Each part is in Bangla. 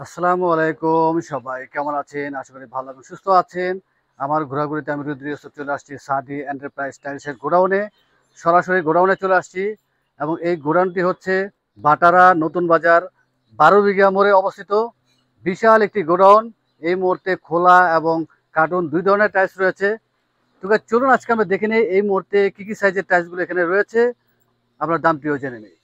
আসসালামু আলাইকুম, সবাই কেমন আছেন? আশা করি ভালো এবং সুস্থ আছেন। আমার ঘোরাঘুরিতে আমি রুদ্র ইউসুফ চলে আসছি সাদি এন্টারপ্রাইজ টাইলসের গোডাউনে। সরাসরি গোডাউনে চলে আসছি এবং এই গোডাউনটি হচ্ছে বাটারা নতুন বাজার ১২ বিঘা মোড়ে অবস্থিত। বিশাল একটি গোডাউন। এই মুহূর্তে খোলা এবং কার্টুন ২ ধরনের টাইলস রয়েছে। তো গাইস চলুন আজকে আমরা দেখে নেই এই মুহূর্তে কি সাইজের টাইলসগুলো এখানে রয়েছে। আমরা দামটিও জেনে নেই।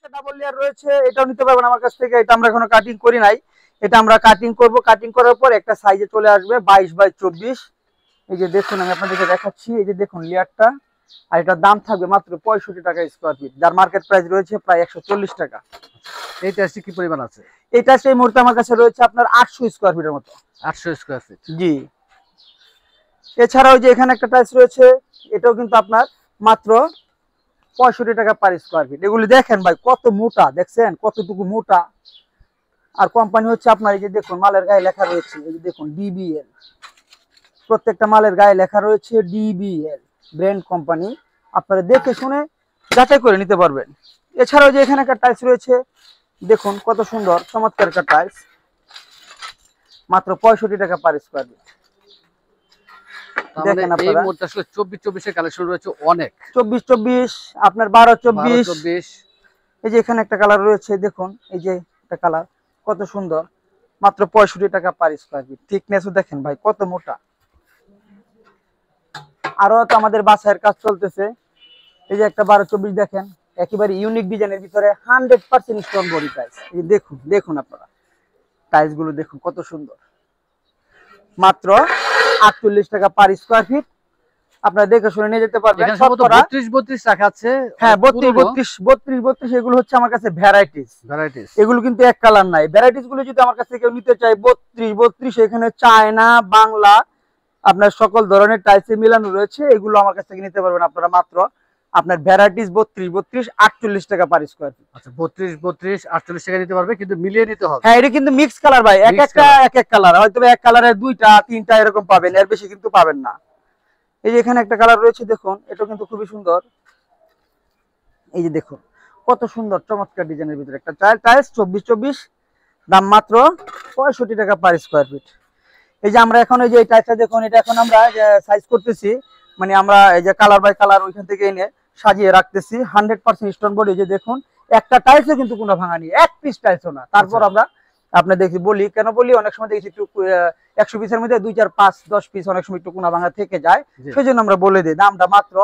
একটা ডাবল লেয়ার রয়েছে, এটাও নিতে পারবেন আমার কাছ থেকে। এটা আমরা এখনো কাটিং করি নাই, এটা আমরা কাটিং করব। কাটিং করার পর একটা সাইজে চলে আসবে 22 বাই 24। এই যে দেখুন, আমি আপনাদেরকে দেখাচ্ছি। এই যে দেখুন লেয়ারটা, আর এটার দাম থাকবে মাত্র 65 টাকা স্কোয়ার ফিট, যার মার্কেট প্রাইস রয়েছে প্রায় 140 টাকা। এই টাইলসটি কি পরিমাণ আছে? এটা সেই মুহূর্তে আমার কাছে রয়েছে আপনার 800 স্কোয়ার ফিটের মতো। ৮০০ স্কোয়ার ফিট। জি, এছাড়াও যে এখানে একটা টাইলস রয়েছে, এটাও কিন্তু আপনার মাত্র 65 টাকা পার স্কোয়ার ফিট। এগুলি দেখেন ভাই কত মোটা, দেখছেন কতটুকু মোটা। আর কোম্পানি হচ্ছে আপনার, এই যে দেখুন মালের গায়ে লেখা রয়েছে, এই যে দেখুন ডিবিএল। প্রত্যেকটা মালের গায়ে লেখা রয়েছে ডিবিএল ব্র্যান্ড কোম্পানি। আপনারা দেখে শুনে যাচাই করে নিতে পারবেন। এছাড়াও যে এখানে একটা টাইলস রয়েছে, দেখুন কত সুন্দর চমৎকার একটা টাইলস, মাত্র 65 টাকা পার স্কোয়ার ফিট। তার মানে দেখেন এই আপনারা মুহূর্তে আসলে ২৪-২৪ এর কালেকশন রয়েছে অনেক। 24-24 আপনার 12-24। ১২-২৪। এই যে এখানে একটা কালার রয়েছে, দেখুন এই যে একটা কালার কত সুন্দর, মাত্র 65 টাকা পার স্কোয়ার ফিট। থিকনেসও দেখেন ভাই কত মোটা। আরো তো আমাদের বাসায়ের কাজ চলতেছে। এই যে একটা 12-24 দেখেন, একেবারে ইউনিক ডিজাইনের ভিতরে 100% স্টোন বডি টাইলস। এই দেখুন, দেখুন আপনারা টাইলস গুলো দেখুন কত সুন্দর, মাত্র 48 টাকা পার স্কোয়ার ফিট। আপনারা দেখে শুনে নিয়ে যেতে পারবেন। এখানে সম্ভবত ৩২-৩২ রাখাচ্ছে। হ্যাঁ, 32-32 এগুলো হচ্ছে আমার কাছে ভ্যারাইটিস। ভ্যারাইটিস। এগুলো কিন্তু এক কালার নাই। ভ্যারাইটিস গুলো যদি আমার কাছ থেকে কেউ নিতে চায়, 32-32 এখানে চায়না, বাংলা, আপনার সকল ধরনের টাইলসে মিলানো রয়েছে। এগুলো আমার কাছ থেকে নিতে পারবেন আপনারা মাত্র আপনার ভ্যারাইটিস 32-32 48 টাকা পার স্কোয়ার ফিট। আচ্ছা, ৩২-৩২ ৪৮ টাকা নিতে পারবে, কিন্তু মিলিয়ে নিতে হবে। হ্যাঁ, এটা কিন্তু মিক্স কালার ভাই, এক মিক্স একটা কালার। এক এক কালার, হয়তো এক কালারের 2টা 3টা এরকম পাবেন, এর বেশি কিন্তু পাবেন না। এই যে এখানে একটা কালার রয়েছে, দেখুন এটা কিন্তু খুবই সুন্দর। এই যে দেখুন কত সুন্দর চমৎকার ডিজাইনের ভিতরে একটা টাইলস 24-24, দাম মাত্র 65 টাকা পার স্কোয়ার ফিট। এই যে আমরা এখন এই যে এই টাইলসটা দেখুন, এটা এখন আমরা সাইজ করতেছি, মানে আমরা এই যে কালার বাই কালার ওইখান থেকে এনে সাজিয়ে রাখতেছি। 100% স্টোন বডি। যে দেখুন একটা টাইলসও কিন্তু কোনো ভাঙা নেই, এক পিস টাইলসও না। তারপর আমরা আপনার দেখি বলি, কেন বলি, অনেক সময় দেখি একটু 100 পিসের মধ্যে 2 4 5 10 পিস অনেক সময় একটু কোনা ভাঙা থেকে যায়, সেই জন্য আমরা বলে দিই। দামটা মাত্র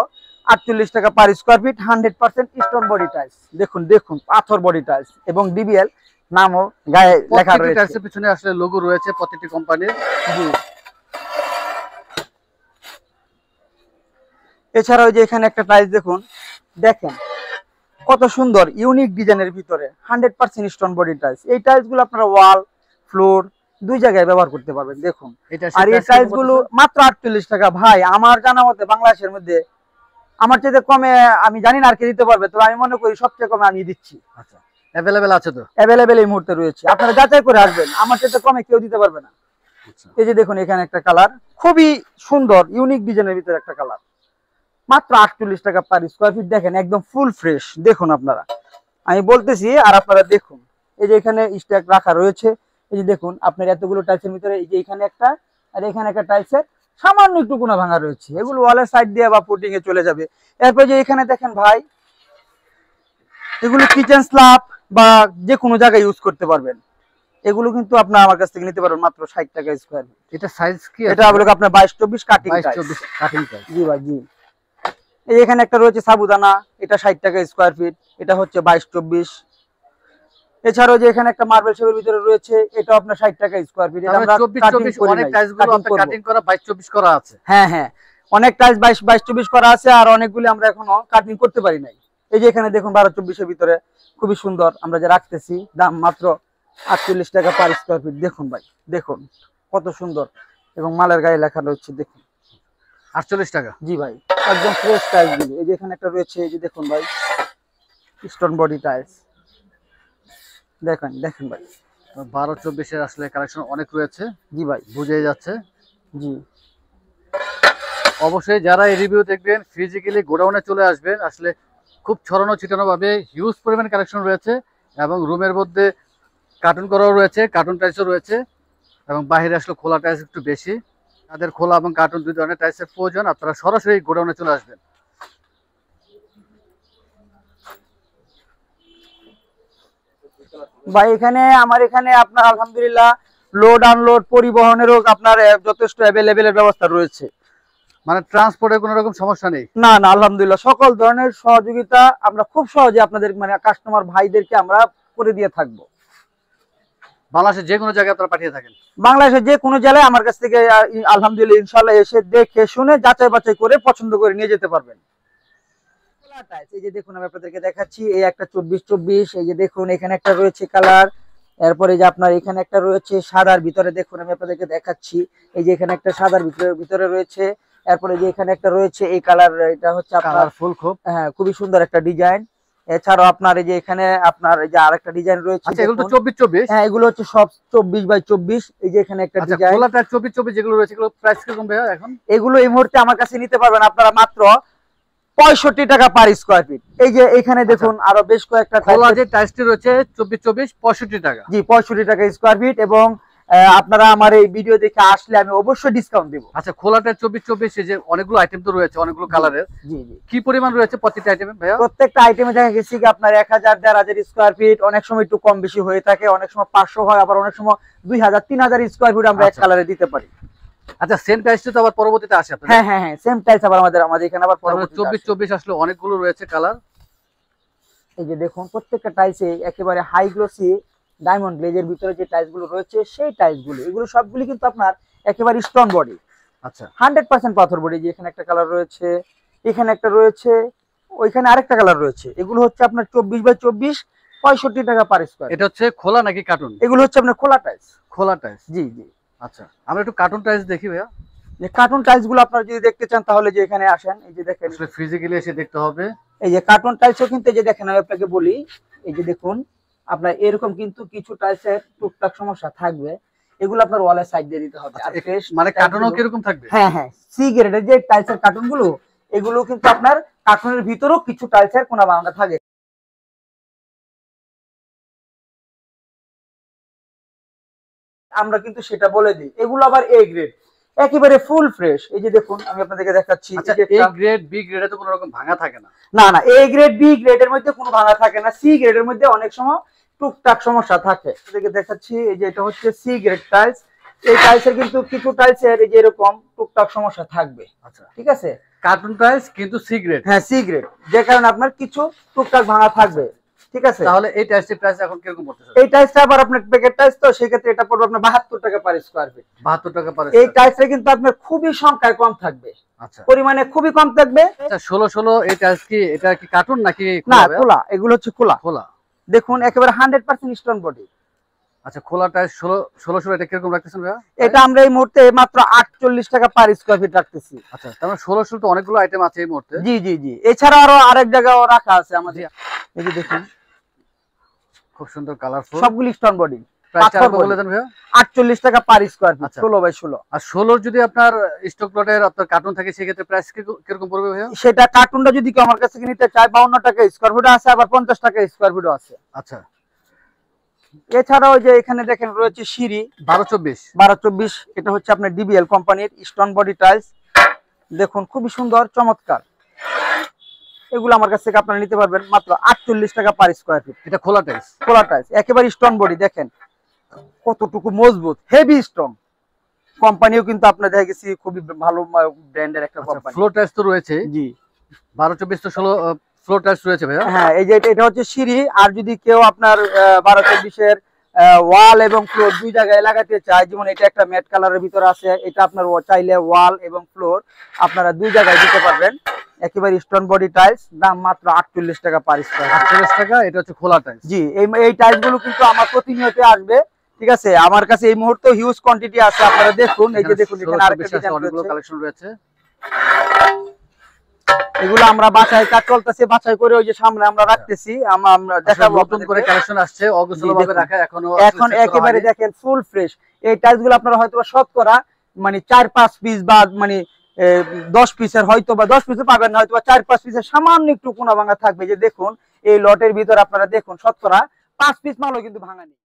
48 টাকা per square feet, 100% stone body tiles. দেখুন দেখুন পাথর বডি টাইলস, এবং ডিবিএল নামও গায়ে লেখা প্রত্যেকটি রয়েছে। টাইলসের পিছনে আসলে লোগো রয়েছে প্রত্যেকটি কোম্পানির। জি, এছাড়াও যে এখানে একটা টাইলস দেখুন, দেখেন কত সুন্দর ইউনিক ডিজাইনের ভিতরে 100% স্টোন বডি টাইলস। এই টাইলস গুলো আপনারা ওয়াল, ফ্লোর, দুই জায়গায় ব্যবহার করতে পারবেন। দেখুন, এটা আর এই টাইলস গুলো মাত্র 48 টাকা। ভাই আমার জানা মতে বাংলাদেশের মধ্যে আমার চাইতে কমে আমি জানি না আর কে দিতে পারবে, তো আমি মনে করি সবচেয়ে কমে আমি দিচ্ছি। আচ্ছা, অ্যাভেলেবেল আছে তো? অ্যাভেলেবেল এই মুহূর্তে রয়েছে, আপনারা যাচাই করে আসবেন, আমার চাইতে কমে কেউ দিতে পারবে না। আচ্ছা। এই যে দেখুন এখানে একটা কালার খুবই সুন্দর ইউনিক ডিজাইনের ভিতরে একটা কালার, মাত্র 48 টাকা পার স্কোয়ার ফিট। দেখেন একদম ফুল ফ্রেশ। দেখুন আপনারা, আমি বলতেছি আর আপনারা দেখুন। এই যে এখানে স্ট্যাক রাখা রয়েছে। এই যে দেখুন আপনার এতগুলো টাইলসের ভিতরে, এই যে এখানে একটা আর এখানে একটা টাইলসের সামান্য একটু কোনা ভাঙা রয়েছে, এগুলো ওয়ালের সাইড দিয়ে বা পুটিং এ চলে যাবে। এরপর যে এখানে দেখেন ভাই, এগুলো কিচেন স্ল্যাব বা যে কোনো জায়গায় ইউজ করতে পারবেন। এগুলো কিন্তু আপনার আমার কাছ থেকে নিতে পারবেন মাত্র 60 টাকা স্কোয়ার ফিট। এটা সাইজ কি এটা আছে? হলো আপনার 22-24 কাটিং টাইলস। 22-24 cutting tiles. জি ভাই, জি। এই এখানে একটা রয়েছে সাবুদানা, এটা 60 টাকা স্কোয়ার ফিট, এটা হচ্ছে 22-24। এছাড়াও যে এখানে একটা মার্বেল শেপের ভিতরে রয়েছে, এটা আপনার 60 টাকা স্কোয়ার ফিট। এটা আমরা 24-24 অনেক টাইলস গুলো আপনার কাটিং করা 22-24 করা আছে। হ্যাঁ হ্যাঁ, অনেক টাইলস 22-24 করা আছে, আর অনেকগুলি আমরা এখনো কাটিং করতে পারি নাই। এই যে এখানে দেখুন 12-24 এর ভিতরে খুবই সুন্দর আমরা যে রাখতেছি, দাম মাত্র 48 টাকা পার স্কোয়ার ফিট। দেখুন ভাই, দেখুন কত সুন্দর, এবং মালের গায়ে লেখা রয়েছে দেখুন। 48 টাকা। জি ভাই, একদম ফ্রেশ টাইলস গুলো। এই যে এখানে একটা রয়েছে, এই যে দেখুন ভাই, স্টোন বডি টাইলস। দেখেন দেখেন ভাই। 12-24 এর আসলে কালেকশন অনেক রয়েছে, জি ভাই। বুঝেই যাচ্ছে। জি অবশ্যই যারা এই রিভিউ দেখবেন ফিজিক্যালি গোডাউনে চলে আসবেন। আসলে খুব ছড়ানো ছিটানো ভাবে হিউজ পরিমাণ কালেকশন রয়েছে, এবং রুমের মধ্যে কার্টুন করাও রয়েছে, কার্টুন টাইলসও রয়েছে, এবং বাইরে আসলে খোলা টাইলস একটু বেশি। তাদের খোলা এবং কার্টুন দুই ধরনের টাইলসের প্রয়োজন, আপনারা সরাসরি গোডাউনে চলে আসবেন। ভাই, এখানে আমার এখানে আপনার আলহামদুলিল্লাহ লোড আনলোড পরিবহনেরও আপনার যথেষ্ট অ্যাভেলেবেলের ব্যবস্থা রয়েছে। মানে ট্রান্সপোর্টের কোনো রকম সমস্যা নেই? না না, আলহামদুলিল্লাহ সকল ধরনের সহযোগিতা আমরা খুব সহজে আপনাদের মানে কাস্টমার ভাইদেরকে আমরা করে দিয়ে থাকবো। বাংলাদেশের যে কোনো জায়গায় আপনারা পাঠিয়ে থাকেন? বাংলাদেশের যে কোনো জেলায় আমার কাছ থেকে আলহামদুলিল্লাহ ইনশাআল্লাহ এসে দেখে শুনে যাচাই বাছাই করে পছন্দ করে নিয়ে যেতে পারবেন। এই যে দেখুন আমি আপনাদেরকে দেখাচ্ছি, এই একটা 24-24, এই যে দেখুন এখানে একটা রয়েছে কালার, এরপরে যে আপনার এখানে একটা রয়েছে সাদার ভিতরে, দেখুন আমি আপনাদেরকে দেখাচ্ছি, এই যে এখানে একটা সাদার ভিতরে রয়েছে, এরপরে যে এখানে একটা রয়েছে এই কালার, এটা হচ্ছে আপনার ফুল খুব, হ্যাঁ খুবই সুন্দর একটা ডিজাইন। এছাড়াও আপনার এই যে এখানে আপনার এই যে আরেকটা ডিজাইন রয়েছে, আচ্ছা এগুলো তো 24-24? হ্যাঁ এগুলো হচ্ছে সব 24x24। এই যে এখানে একটা ডিজাইন, খোলাটা 24-24 যেগুলো রয়েছে এগুলো প্রাইস কিরকম ভাইয়া এখন? এগুলো এই মুহূর্তে আমার কাছে নিতে পারবেন আপনারা মাত্র 65 টাকা পার স্কয়ার ফিট। এই যে এখানে দেখুন আরো বেশ কয়েকটা খোলা যে টাইলসটি রয়েছে 24-24 65 টাকা। জি 65 টাকা স্কয়ার ফিট, এবং আপনারা আমার এই ভিডিও দেখে আসলে আমি অবশ্যই ডিসকাউন্ট দেব। আচ্ছা খোলাটা 24-24 যে অনেকগুলো আইটেম তো রয়েছে, অনেকগুলো কালারের, জি জি। কি পরিমাণ রয়েছে প্রত্যেকটা আইটেমে ভাইয়া? প্রত্যেকটা আইটেমে দেখা গেছে কি আপনার 1000-1500 স্কয়ার ফিট, অনেক সময় একটু কম বেশি হয়ে থাকে, অনেক সময় 500 হয়, আবার অনেক সময় 2000-3000 স্কয়ার ফিট আমরা এক কালারে দিতে পারি। আচ্ছা সেম টাইলসটা তো আবার পরবর্তীতে আসে আপনাদের? হ্যাঁ হ্যাঁ হ্যাঁ, সেম টাইলস আবার আমাদের এখানে আবার পরবর্তীতে 24-24 আসলে অনেকগুলো রয়েছে কালার। এই যে দেখুন প্রত্যেকটা টাইলসে একেবারে হাই গ্লোসি ডায়মন্ড গ্লেজের ভিতরে যে টাইলস গুলো রয়েছে সেই টাইলস গুলো, এগুলো সবগুলি কিন্তু আপনার একেবারে স্টোন বডি। আচ্ছা 100% পাথর বডি। যে এখানে একটা কালার রয়েছে, এখানে একটা রয়েছে, ওইখানে আরেকটা কালার রয়েছে। এগুলো হচ্ছে আপনার 24x24, 65 টাকা পার স্কয়ার। এটা হচ্ছে খোলা নাকি কার্টুন? এগুলো হচ্ছে আপনার খোলা টাইলস। খোলা টাইলস, জি জি। আচ্ছা আমরা একটু কার্টুন টাইলস দেখি ভাইয়া। যে কার্টুন টাইলস গুলো আপনারা যদি দেখতে চান তাহলে যে এখানে আসেন, এই যে দেখেন আসলে ফিজিক্যালি এসে দেখতে হবে। এই যে কার্টুন টাইলসও কিন্তু এই যে দেখেন আমি আপনাকে বলি, এই যে দেখুন আপনার এরকম কিন্তু কিছু টাইলসের টুকটাক সমস্যা থাকবে, এগুলো আপনার ওয়ালের সাইড দিয়ে দিতে হবে। আর ফ্রেশ মানে কার্টুনও কিরকম থাকবে? হ্যাঁ হ্যাঁ, সি গ্রেডের যে টাইলসের কার্টুন গুলো, এগুলো কিন্তু আপনার কার্টুনের ভিতরেও কিছু টাইলসের কোনা ভাঙা থাকে। আমরা কিন্তু সেটা বলে দিই। এগুলো আবার এ গ্রেড, একেবারে ফুল ফ্রেশ। এই যে দেখুন আমি আপনাদেরকে দেখাচ্ছি। আচ্ছা এ গ্রেড বি গ্রেডে তো কোনো রকম ভাঙা থাকে না? না না, এ গ্রেড বি গ্রেডের মধ্যে কোনো ভাঙা থাকে না, সি গ্রেডের মধ্যে অনেক সময় টুকটাক সমস্যা থাকে। আপনাদেরকে দেখাচ্ছি, এই যে এটা হচ্ছে সি গ্রেড টাইলস। এই টাইলসের কিন্তু কিছু টাইলসের এই যে এরকম টুকটাক সমস্যা থাকবে। আচ্ছা ঠিক আছে, কার্টুন টাইলস কিন্তু সি গ্রেড? হ্যাঁ সি গ্রেড, যে কারণে আপনার কিছু টুকটাক ভাঙা থাকবে। ঠিক আছে, তাহলে এই টাইলসের প্রাইস এখন কিরকম পড়তেছে? এই টাইলসটা আবার আপনার প্যাকেট টাইলস, তো সেই ক্ষেত্রে এটা পড়বে আপনার 72 টাকা পার স্কয়ার ফিট। 72 টাকা পার। এই টাইলসটা কিন্তু আপনার খুবই সংখ্যায় কম থাকবে, আচ্ছা পরিমাণে খুবই কম থাকবে। আচ্ছা 16 এই টাইলস কি এটা কি কার্টুন নাকি না খোলা? এগুলো হচ্ছে খোলা। খোলা দেখুন একেবারে 100% স্টোন বডি। আচ্ছা খোলা টাইলস 16 এটা কিরকম রাখতেছেন ভাইয়া? এটা আমরা এই মুহূর্তে মাত্র 48 টাকা পার স্কয়ার ফিট রাখতেছি। আচ্ছা তার মানে 16 তো অনেকগুলো আইটেম আছে এই মুহূর্তে। জি জি জি, এছাড়া আরো আরেক জায়গায় রাখা আছে আমাদের। এই যে দেখুন খুব সুন্দর কালারফুল, সবগুলি স্টোন বডি। প্রাইসটা কত বলে দেন ভাইয়া? 48 টাকা পার স্কয়ার ফিট, 16x16। আর 16 যদি আপনার স্টক প্লটের আপনার কার্টুন থাকে সেই ক্ষেত্রে প্রাইস কিরকম পড়বে ভাইয়া? সেটা কার্টুনটা যদি কেউ আমার কাছ থেকে নিতে চায় 52 টাকা স্কয়ার ফিট আছে, আবার 50 টাকা স্কয়ার ফিটও আছে। আচ্ছা এছাড়াও যে এখানে দেখেন রয়েছে সিঁড়ি 1224, এটা হচ্ছে আপনার ডিবিএল কোম্পানির স্টোন বডি টাইলস। দেখুন খুবই সুন্দর চমৎকার, এগুলো আমার কাছ থেকে আপনারা নিতে পারবেন মাত্র 48 টাকা পার স্কয়ার ফিট। এটা খোলা টাইলস? খোলা টাইলস, একেবারে স্টোন বডি। দেখেন কতটুকু মজবুত, হেভি স্টোন। কোম্পানিও কিন্তু আপনার দেখা গেছে খুবই ভালো ব্র্যান্ডের একটা কোম্পানি। ফ্লোর টাইলস তো রয়েছে? জি 1224 তো 16 ফ্লোর টাইলস রয়েছে ভাইয়া? হ্যাঁ, এই যে এটা হচ্ছে সিঁড়ি। আর যদি কেউ আপনার 1224 এর ওয়াল এবং ফ্লোর দুই জায়গায় লাগাতে চায়, যেমন এটা একটা ম্যাট কালারের ভিতরে আছে, এটা আপনার চাইলে ওয়াল এবং ফ্লোর আপনারা দুই জায়গায় দিতে পারবেন। একেবারে স্টোন বডি টাইলস, দাম মাত্র 48 টাকা পার স্কয়ার। 48 টাকা, এটা হচ্ছে খোলা টাইলস। জি, এই টাইলস গুলো কিন্তু আমার প্রতিনিয়ত আসবে। ঠিক আছে, আমার কাছে এই মুহূর্তে হিউজ কোয়ান্টিটি আছে, আপনারা দেখুন। এই যে দেখুন এখানে আরেকটা ডিজাইন রয়েছে, কালেকশন রয়েছে। এগুলো আমরা বাছাই কাজ চলতেছে, বাছাই করে ওই যে সামনে আমরা রাখতেছি, আমরা দেখাবো নতুন করে কালেকশন আসছে, অগোছালো ভাবে রাখা, এখনো এখন একেবারে দেখেন ফুল ফ্রেশ। এই টাইলস গুলো আপনারা হয়তো শতকরা মানে 4-5 পিস বা মানে 10 পিসের হয়তো বা 10 পিসে পাবেন না, হয়তো 4-5 পিসের সামান্য একটু কোনা ভাঙা থাকবে। যে দেখুন এই লটের ভিতর আপনারা দেখুন শতকরা 5 পিস মালও কিন্তু ভাঙা নেই।